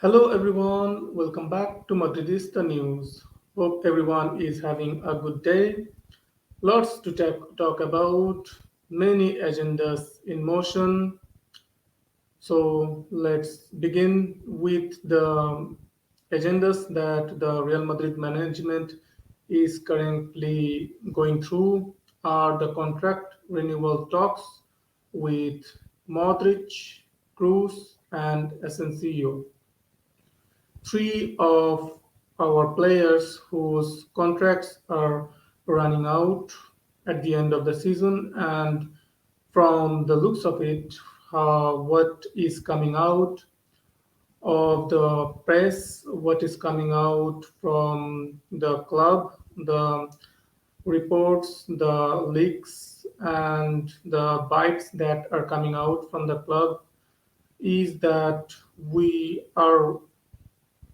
Hello everyone, welcome back to Madridista News. Hope everyone is having a good day. Lots to talk about, many agendas in motion. So let's begin with the agendas that the Real Madrid management is currently going through are the contract renewal talks with Modric, Kroos, and Asensio, three of our players whose contracts are running out at the end of the season. And from the looks of it, what is coming out of the press, what is coming out from the club, the reports, the leaks, and the bites that are coming out from the club is that we are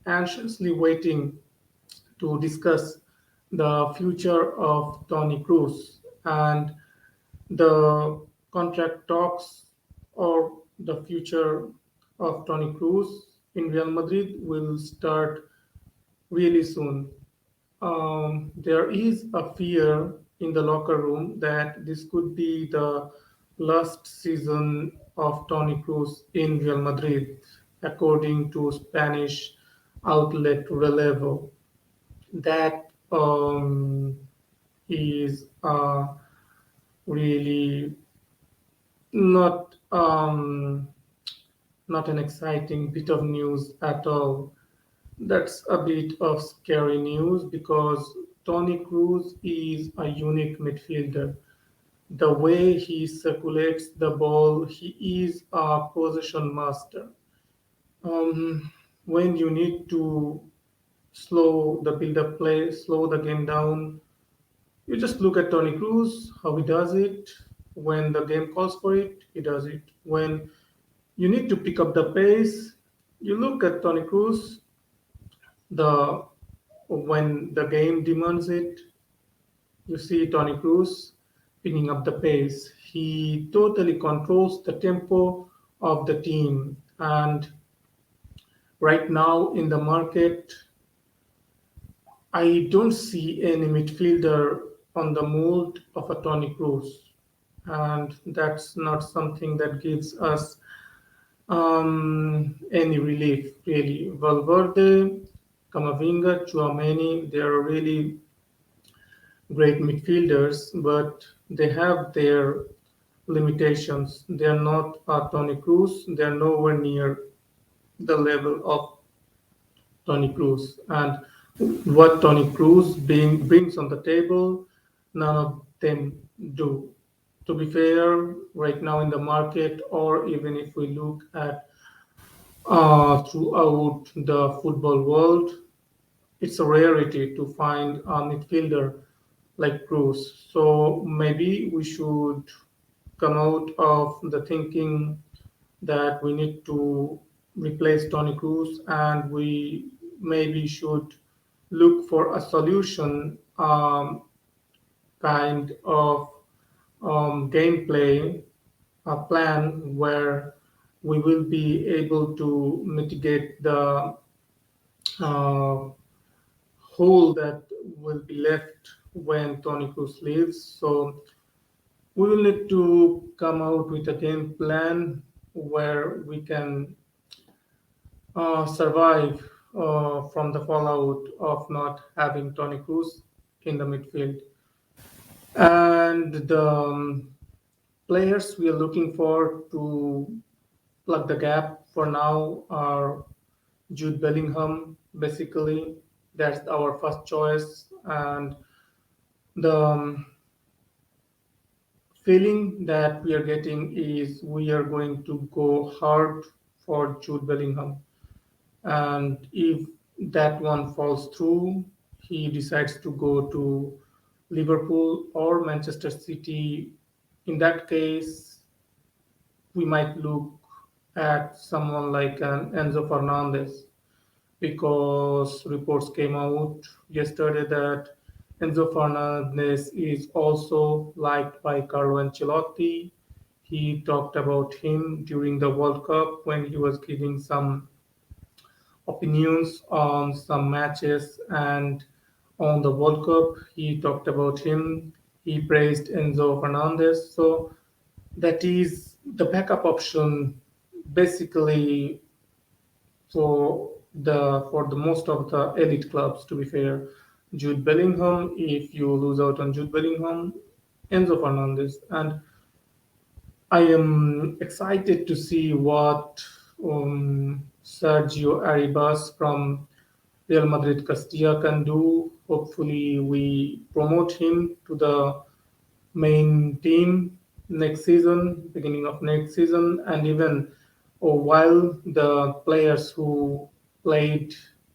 anxiously waiting to discuss the future of Tony Cruz and the contract talks or the future of Tony Cruz in Real Madrid will start really soon. There is a fear in the locker room that this could be the last season of Tony Cruz in Real Madrid, according to Spanish outlet Relevo. That is really not not an exciting bit of news at all. That's a bit of scary news because Tony Cruz is a unique midfielder. The way he circulates the ball, he is a possession master. Um, when you need to slow the build-up play, slow the game down, you just look at Tony Cruz, how he does it. When the game calls for it, he does it. When you need to pick up the pace, you look at Tony Cruz, the when the game demands it, you see Tony Cruz picking up the pace. He totally controls the tempo of the team. And right now in the market, I don't see any midfielder on the mold of a Tony Cruz, and that's not something that gives us any relief, really. Valverde, Camavinga, Chouameni, they are really great midfielders, but they have their limitations. They are not Tony Cruz. They are nowhere near the level of Tony Cruz. And what Tony Cruz brings on the table, none of them do. To be fair, right now in the market, or even if we look at throughout the football world, it's a rarity to find a midfielder like Cruz. So maybe we should come out of the thinking that we need to replace Tony Cruz, and we maybe should look for a solution kind of gameplay plan where we will be able to mitigate the uh, hole that will be left when Tony Cruz leaves. So we will need to come out with a game plan where we can survive from the fallout of not having Tony Cruz in the midfield. And the players we are looking for to plug the gap for now are Jude Bellingham, basically. That's our first choice. And the feeling that we are getting is we are going to go hard for Jude Bellingham. And if that one falls through, he decides to go to Liverpool or Manchester City. In that case, we might look at someone like an Enzo Fernandez because reports came out yesterday that Enzo Fernandez is also liked by Carlo Ancelotti. He talked about him during the World Cup when he was giving some opinions on some matches and on the World Cup. He talked about him. He praised Enzo Fernandez. So that is the backup option basically for the most of the elite clubs, to be fair. Jude Bellingham, if you lose out on Jude Bellingham, Enzo Fernandez. And I am excited to see what Sergio Arribas from Real Madrid Castilla can do. Hopefully, we promote him to the main team next season, beginning of next season, and even while the players who played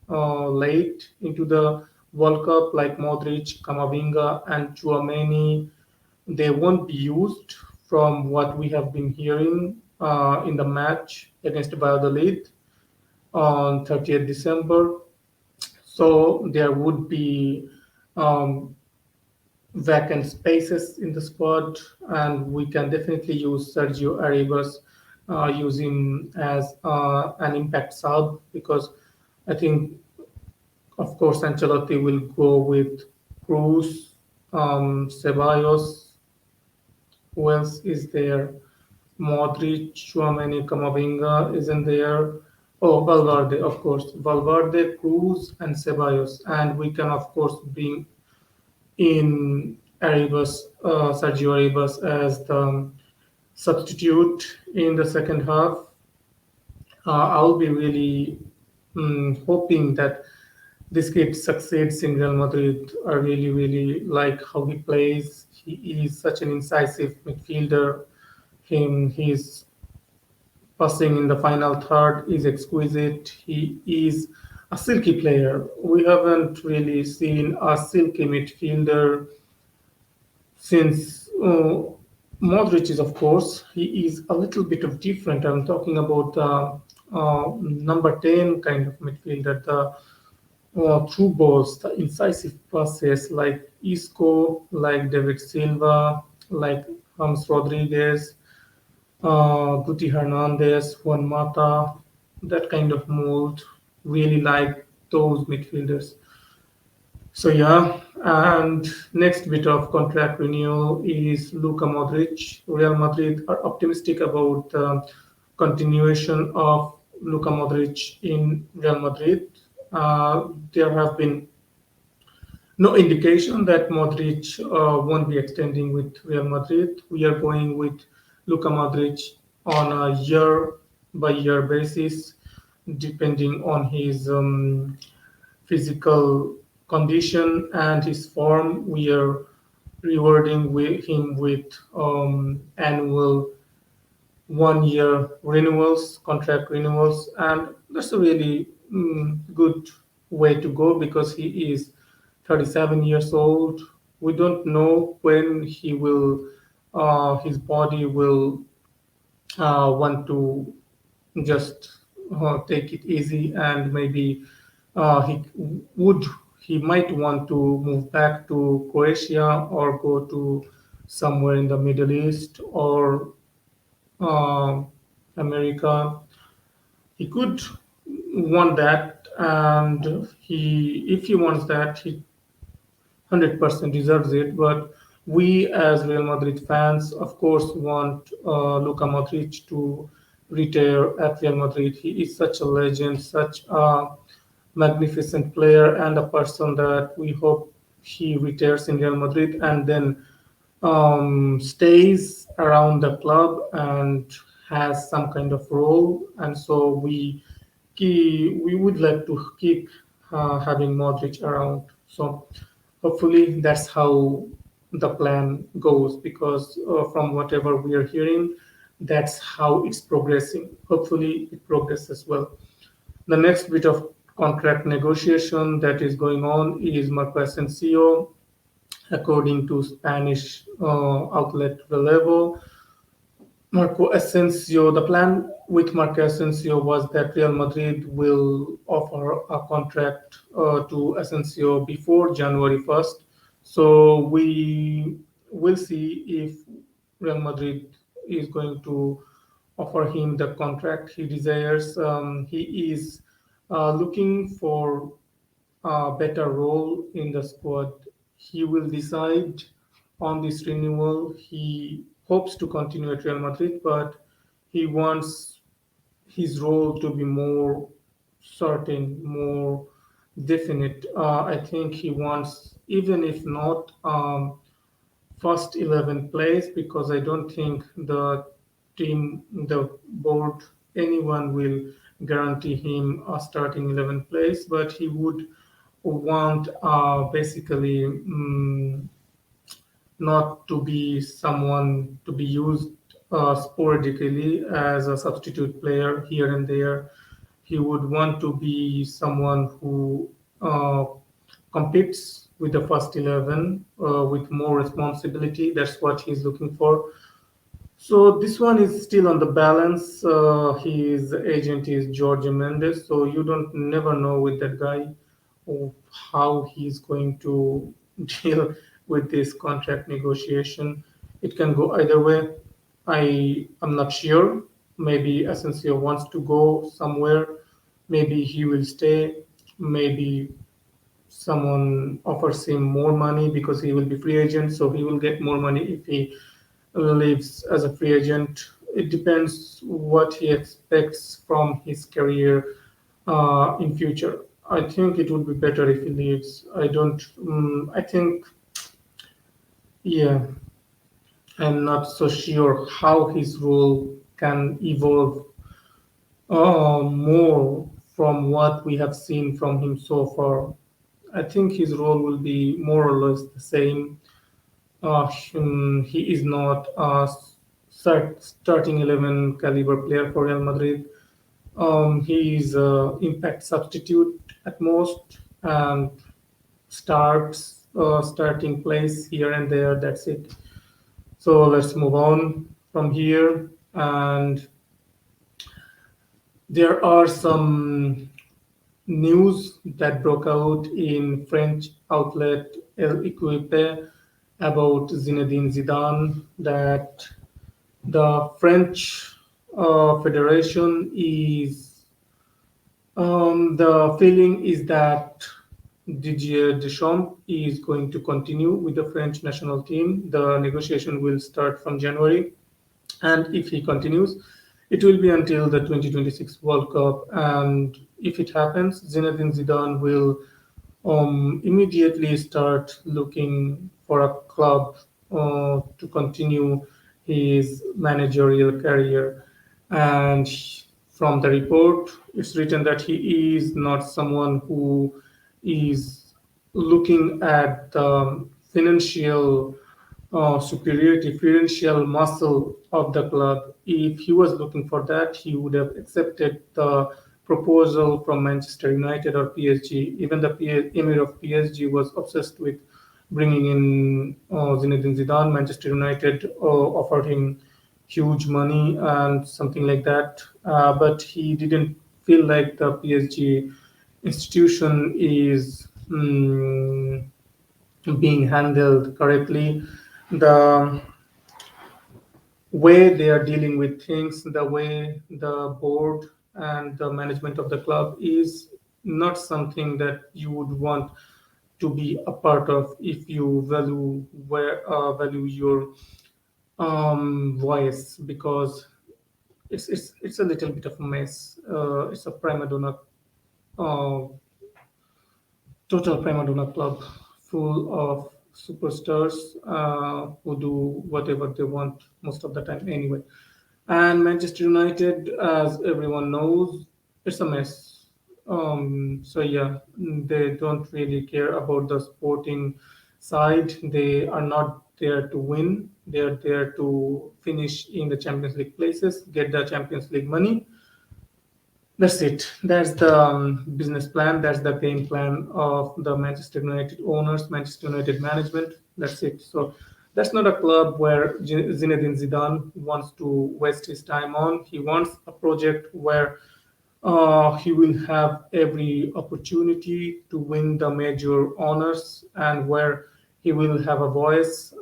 late into the World Cup, like Modric, Camavinga, and Chouameni, they won't be used from what we have been hearing in the match against Valladolid on 30th December. So there would be um, vacant spaces in the squad, and we can definitely use Sergio Arribas, use him as an impact sub because I think, of course, Ancelotti will go with Cruz, Ceballos. Who else is there? Modric, Chouameni, Camavinga isn't there. Oh, Valverde, of course. Valverde, Cruz, and Ceballos. And we can, of course, bring in Arribas, Sergio Arribas as the substitute in the second half. I'll be really hoping that this kid succeeds in Real Madrid. I really, really like how he plays. He is such an incisive midfielder. His passing in the final third is exquisite. He is a silky player. We haven't really seen a silky midfielder since Modric is, of course, he is a little bit of different. I'm talking about the number 10 kind of midfielder, the through balls, the incisive passes like Isco, like David Silva, like James Rodriguez, Guti Hernandez, Juan Mata, that kind of mold. Really like those midfielders. So yeah, and next bit of contract renewal is Luka Modric. Real Madrid are optimistic about the continuation of Luka Modric in Real Madrid. There have been no indication that Modric won't be extending with Real Madrid. We are going with Luka Modric on a year by year basis, depending on his physical condition and his form. We are rewarding him with annual 1 year renewals, contract renewals, and that's a really good way to go because he is 37 years old. We don't know when his body will want to just take it easy, and maybe would he might want to move back to Croatia or go to somewhere in the Middle East or uh, America. He could want that, and if he wants that, he 100% deserves it. But we, as Real Madrid fans, of course, want Luka Modric to retire at Real Madrid. He is such a legend, such a magnificent player, and a person that we hope he retires in Real Madrid and then stays around the club and has some kind of role. And so we would like to keep having Modric around. So hopefully that's how the plan goes because from whatever we are hearing, that's how it's progressing. Hopefully it progresses well. The next bit of contract negotiation that is going on is Marco Asensio. According to Spanish outlet Relevo, Marco Asensio, the plan with Marco Asensio was that Real Madrid will offer a contract to Asensio before January 1st. So we will see if Real Madrid is going to offer him the contract he desires. He is looking for a better role in the squad. He will decide on this renewal. He hopes to continue at Real Madrid, but he wants his role to be more certain, more definite. I think he wants, even if not first 11 place, because I don't think the team, the board, anyone will guarantee him a starting 11 place, but he would want basically not to be someone to be used sporadically as a substitute player here and there. He would want to be someone who uh, competes with the first 11 with more responsibility. That's what he's looking for. So this one is still on the balance. His agent is George Mendes, so you don't never know with that guy of how he's going to deal with this contract negotiation. It can go either way. I am not sure. Maybe Asensio wants to go somewhere. Maybe he will stay. Maybe someone offers him more money because he will be free agent, so he will get more money if he leaves as a free agent. It depends what he expects from his career in future. I think it would be better if he leaves. I don't. I think, yeah, I'm not so sure how his role can evolve more from what we have seen from him so far. I think his role will be more or less the same. He is not a starting 11 caliber player for Real Madrid. He is a impact substitute at most and starts starting place here and there. That's it. So let's move on from here. And there are some news that broke out in French outlet El Equipe about Zinedine Zidane that the French Federation is the feeling is that Didier Deschamps is going to continue with the French national team. The negotiation will start from January, and if he continues, it will be until the 2026 World Cup. And if it happens, Zinedine Zidane will immediately start looking for a club to continue his managerial career. And from the report, it's written that he is not someone who is looking at the financial superiority, financial muscle of the club. If he was looking for that, he would have accepted the proposal from Manchester United or PSG. Even the Emir of PSG was obsessed with bringing in Zinedine Zidane. Manchester United offered him huge money and something like that, but he didn't feel like the PSG institution is being handled correctly. The way they are dealing with things, the way the board and the management of the club is not something that you would want to be a part of if you value your voice, because it's a little bit of a mess. It's a prima donna, uh, total prima donna club full of superstars who do whatever they want most of the time anyway. And Manchester United, as everyone knows, it's a mess. So yeah, they don't really care about the sporting side. They are not there to win. They are there to finish in the Champions League places, get the Champions League money. That's it. That's the business plan. That's the game plan of the Manchester United owners, Manchester United management. That's it. So that's not a club where Zinedine Zidane wants to waste his time on. He wants a project where he will have every opportunity to win the major honors and where he will have a voice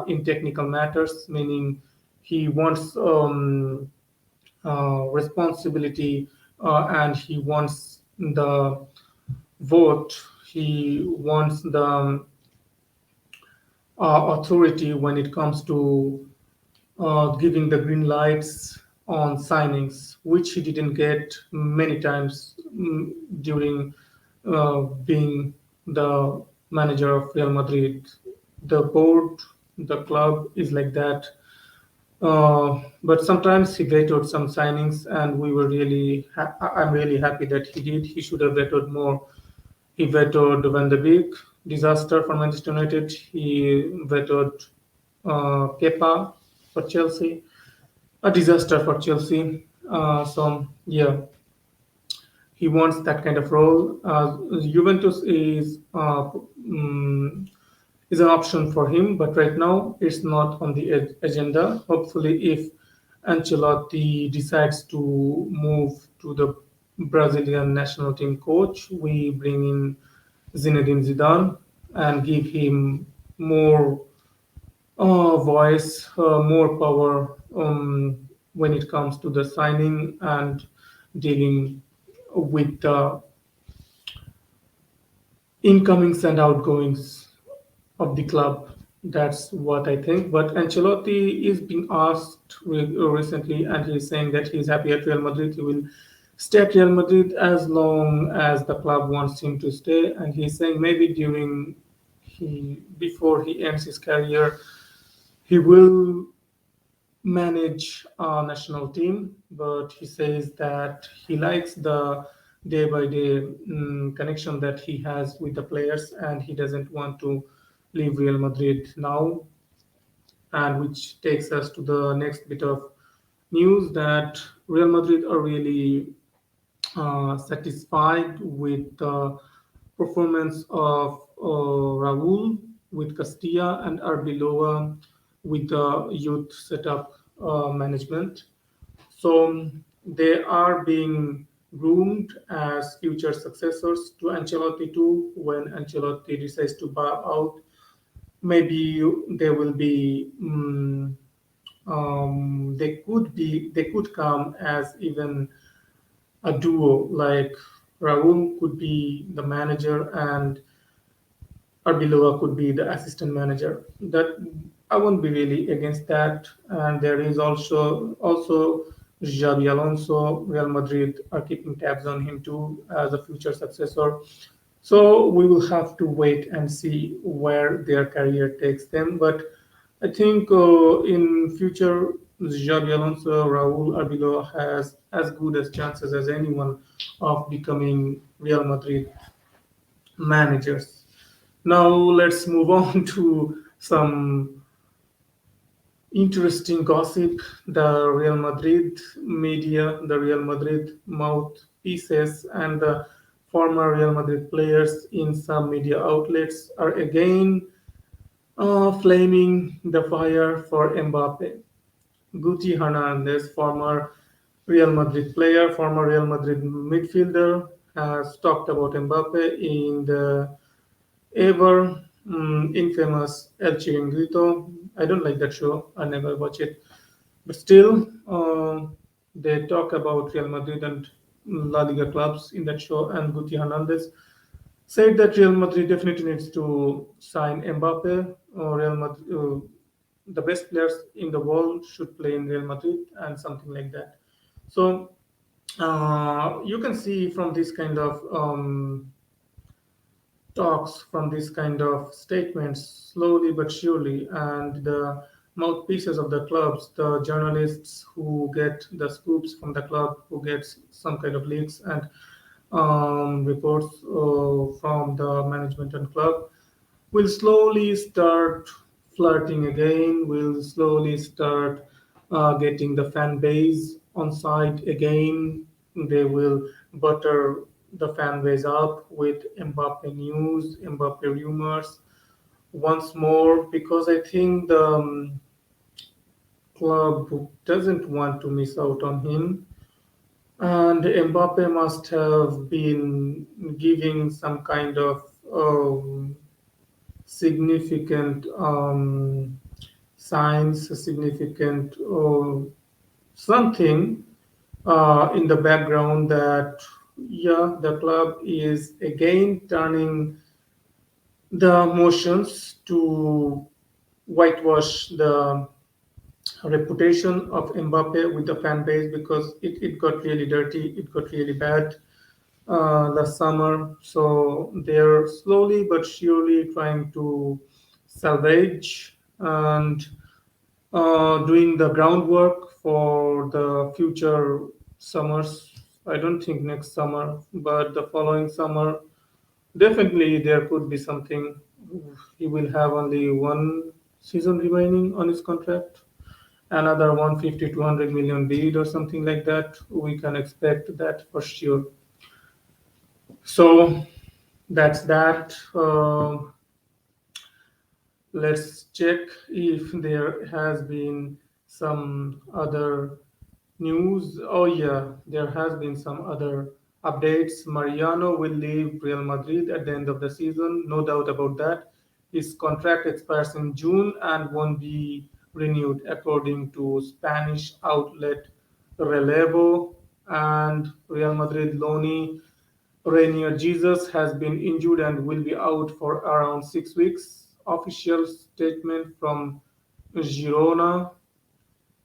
in technical matters, meaning he wants responsibility and he wants the vote. He wants the authority when it comes to giving the green lights on signings, which he didn't get many times during being the manager of Real Madrid. The board, the club is like that. But sometimes he vetoed some signings, and we were really. I'm really happy that he did. He should have vetoed more. He vetoed Van de Beek, disaster for Manchester United. He vetoed Kepa for Chelsea, a disaster for Chelsea. So yeah, he wants that kind of role. Juventus is an option for him, but right now it's not on the agenda. Hopefully, if Ancelotti decides to move to the Brazilian national team coach, we bring in Zinedine Zidane and give him more voice, more power when it comes to the signing and dealing with the incomings and outgoings of the club. That's what I think. But Ancelotti is being asked recently, and he's saying that he's happy at Real Madrid. He will stay at Real Madrid as long as the club wants him to stay. And he's saying maybe before he ends his career, he will manage a national team, but he says that he likes the day by day connection that he has with the players, and he doesn't want to leave Real Madrid now. And which takes us to the next bit of news that Real Madrid are really satisfied with the performance of Raul with Castilla and Arbeloa with the youth setup management. So they are being groomed as future successors to Ancelotti too. When Ancelotti decides to buy out, maybe they will be. They could come as even a duo, like Raul could be the manager and Arbeloa could be the assistant manager. That I won't be really against that. And there is also Xabi Alonso. Real Madrid are keeping tabs on him too as a future successor. So we will have to wait and see where their career takes them. But I think in future, Xabi Alonso, Raul Arbeloa has as good as chances as anyone of becoming Real Madrid managers. Now let's move on to some interesting gossip. The Real Madrid media, the Real Madrid mouthpieces, and the former Real Madrid players in some media outlets are again flaming the fire for Mbappe. Guti Hernandez, former Real Madrid player, former Real Madrid midfielder, has talked about Mbappe in the ever infamous El Chiringuito. I don't like that show. I never watch it, but still, they talk about Real Madrid and La Liga clubs in that show. And Guti Hernandez said that Real Madrid definitely needs to sign Mbappe. The best players in the world should play in Real Madrid and something like that. So you can see from this kind of talks, from this kind of statements, slowly but surely, and the mouthpieces of the clubs, the journalists who get the scoops from the club, who gets some kind of leaks and reports from the management and club, will slowly start flirting again, will slowly start getting the fan base on side again. They will butter the fan base up with Mbappe news, Mbappe rumors once more because I think the club doesn't want to miss out on him. And Mbappe must have been giving some kind of significant signs, significant something in the background that yeah, the club is again turning the motions to whitewash the reputation of Mbappe with the fan base because it got really dirty, it got really bad last summer. So they're slowly but surely trying to salvage and doing the groundwork for the future summers. I don't think next summer, but the following summer, definitely there could be something. He will have only one season remaining on his contract, another 150 to 100 million bid or something like that. We can expect that for sure. So that's that. Let's check if there has been some other news. Oh, yeah, there has been some other updates. Mariano will leave Real Madrid at the end of the season, no doubt about that. His contract expires in June and won't be renewed, according to Spanish outlet Relevo. And Real Madrid loanee Rainier Jesus has been injured and will be out for around 6 weeks. Official statement from Girona.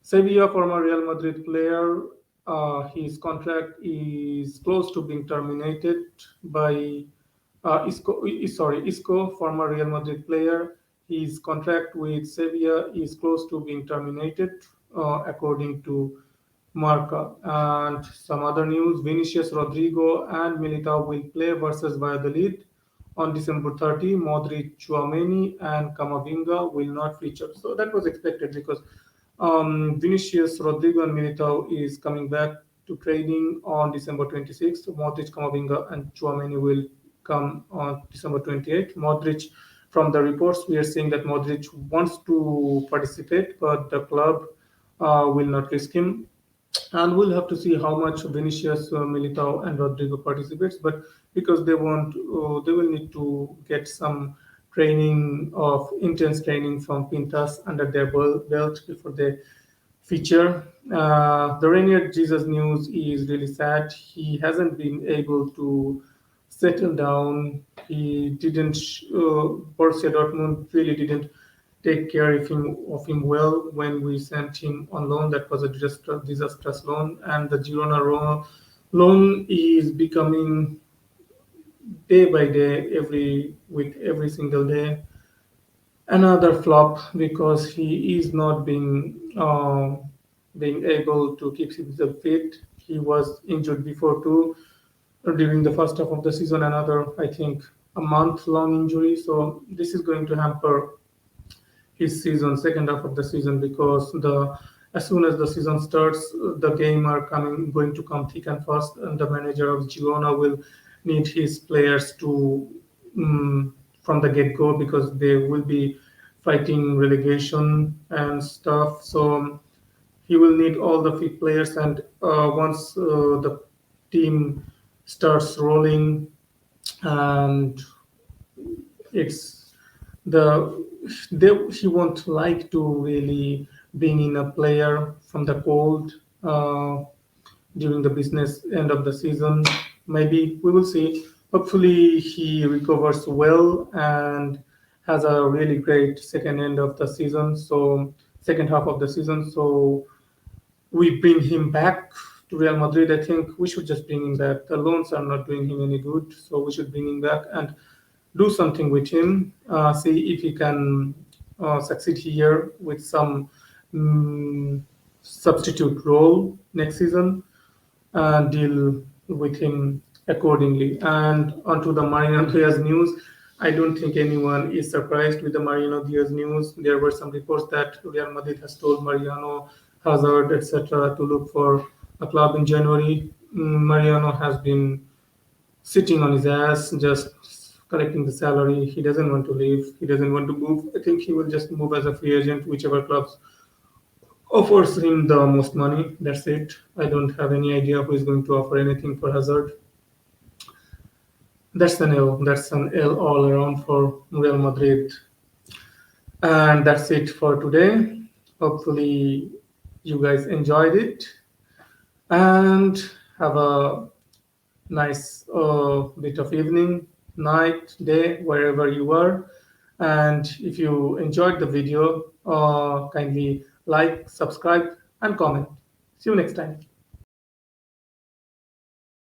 Sevilla, former Real Madrid player, his contract is close to being terminated by Isco, former Real Madrid player. His contract with Sevilla is close to being terminated, according to Marca. And some other news: Vinicius, Rodrigo, and Militao will play versus Valladolid on December 30. Modric, Chouameni, and Camavinga will not feature. So that was expected because Vinicius, Rodrigo, and Militao is coming back to training on December 26th. Modric, Camavinga, and Chouameni will come on December 28th. Modric, from the reports, we are seeing that Modric wants to participate, but the club will not risk him, and we'll have to see how much Vinicius, Militao, and Rodrigo participates. But because they will need to get some training of intense training from Pintas under their belt before they feature. The Rainier Jesus news is really sad. He hasn't been able to settle down. He didn't. Borussia Dortmund really didn't take care of him well when we sent him on loan. That was a disastrous loan, and the Girona loan is becoming day by day, every week, every single day, another flop because he is not being able to keep himself fit. He was injured before too during the first half of the season. Another, I think, a month-long injury. So this is going to hamper his season, second half of the season, because the as soon as the season starts, the game are going to come thick and fast, and the manager of Girona will need his players to from the get go because they will be fighting relegation and stuff. So he will need all the fit players, and once the team starts rolling, and it's the he won't like to really bring in a player from the cold during the business end of the season. Maybe we will see. Hopefully he recovers well and has a really great second end of the season. So second half of the season. So we bring him back to Real Madrid. I think we should just bring him back. The loans are not doing him any good, so we should bring him back and do something with him. See if he can succeed here with some substitute role next season, and deal with him accordingly. And onto the Mariano Diaz news. I don't think anyone is surprised with the Mariano Diaz news. There were some reports that Real Madrid has told Mariano, Hazard, etc., to look for a club in January. Mariano has been sitting on his ass, just collecting the salary. He doesn't want to leave. He doesn't want to move. I think he will just move as a free agent, whichever clubs offers him the most money. That's it. I don't have any idea who is going to offer anything for Hazard. That's an L. That's an L all around for Real Madrid. And that's it for today. Hopefully, you guys enjoyed it and have a nice bit of evening, night, day, wherever you are. And if you enjoyed the video, kindly like, subscribe, and comment. See you next time.